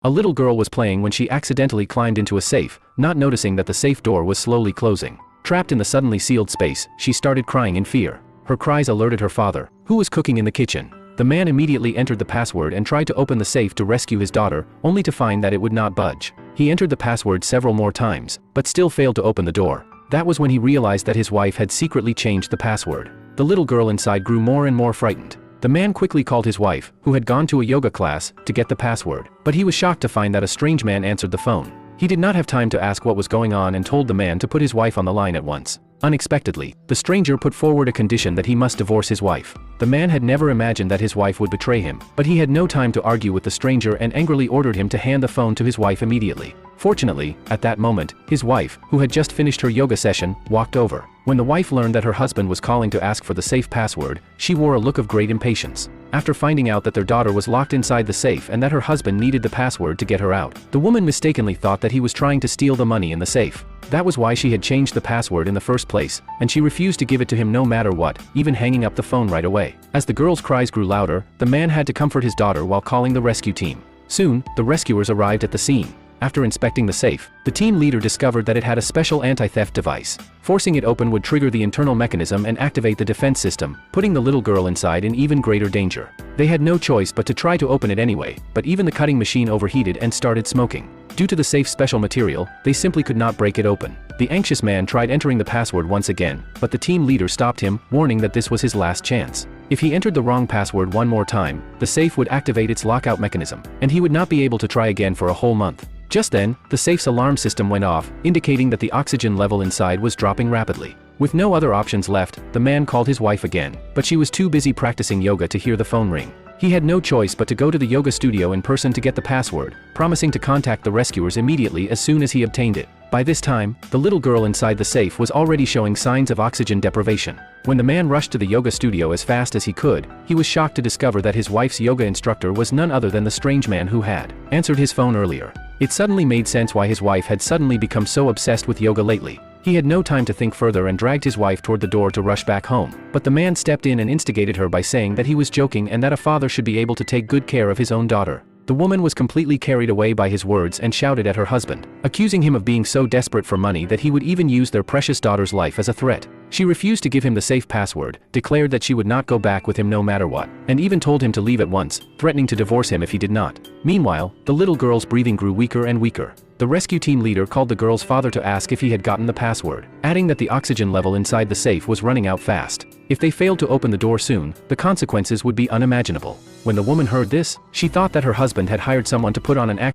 A little girl was playing when she accidentally climbed into a safe, not noticing that the safe door was slowly closing. Trapped in the suddenly sealed space, she started crying in fear. Her cries alerted her father, who was cooking in the kitchen. The man immediately entered the password and tried to open the safe to rescue his daughter, only to find that it would not budge. He entered the password several more times, but still failed to open the door. That was when he realized that his wife had secretly changed the password. The little girl inside grew more and more frightened. The man quickly called his wife, who had gone to a yoga class, to get the password, but he was shocked to find that a strange man answered the phone. He did not have time to ask what was going on and told the man to put his wife on the line at once. Unexpectedly, the stranger put forward a condition that he must divorce his wife. The man had never imagined that his wife would betray him, but he had no time to argue with the stranger and angrily ordered him to hand the phone to his wife immediately. Fortunately, at that moment, his wife, who had just finished her yoga session, walked over. When the wife learned that her husband was calling to ask for the safe password, she wore a look of great impatience. After finding out that their daughter was locked inside the safe and that her husband needed the password to get her out, the woman mistakenly thought that he was trying to steal the money in the safe. That was why she had changed the password in the first place, and she refused to give it to him no matter what, even hanging up the phone right away. As the girl's cries grew louder, the man had to comfort his daughter while calling the rescue team. Soon, the rescuers arrived at the scene. After inspecting the safe, the team leader discovered that it had a special anti-theft device. Forcing it open would trigger the internal mechanism and activate the defense system, putting the little girl inside in even greater danger. They had no choice but to try to open it anyway, but even the cutting machine overheated and started smoking. Due to the safe's special material, they simply could not break it open. The anxious man tried entering the password once again, but the team leader stopped him, warning that this was his last chance. If he entered the wrong password one more time, the safe would activate its lockout mechanism, and he would not be able to try again for a whole month. Just then, the safe's alarm system went off, indicating that the oxygen level inside was dropping rapidly. With no other options left, the man called his wife again, but she was too busy practicing yoga to hear the phone ring. He had no choice but to go to the yoga studio in person to get the password, promising to contact the rescuers immediately as soon as he obtained it. By this time, the little girl inside the safe was already showing signs of oxygen deprivation. When the man rushed to the yoga studio as fast as he could, he was shocked to discover that his wife's yoga instructor was none other than the strange man who had answered his phone earlier. It suddenly made sense why his wife had suddenly become so obsessed with yoga lately. He had no time to think further and dragged his wife toward the door to rush back home, but the man stepped in and instigated her by saying that he was joking and that a father should be able to take good care of his own daughter. The woman was completely carried away by his words and shouted at her husband, accusing him of being so desperate for money that he would even use their precious daughter's life as a threat. She refused to give him the safe password, declared that she would not go back with him no matter what, and even told him to leave at once, threatening to divorce him if he did not. Meanwhile, the little girl's breathing grew weaker and weaker. The rescue team leader called the girl's father to ask if he had gotten the password, adding that the oxygen level inside the safe was running out fast. If they failed to open the door soon, the consequences would be unimaginable. When the woman heard this, she thought that her husband had hired someone to put on an act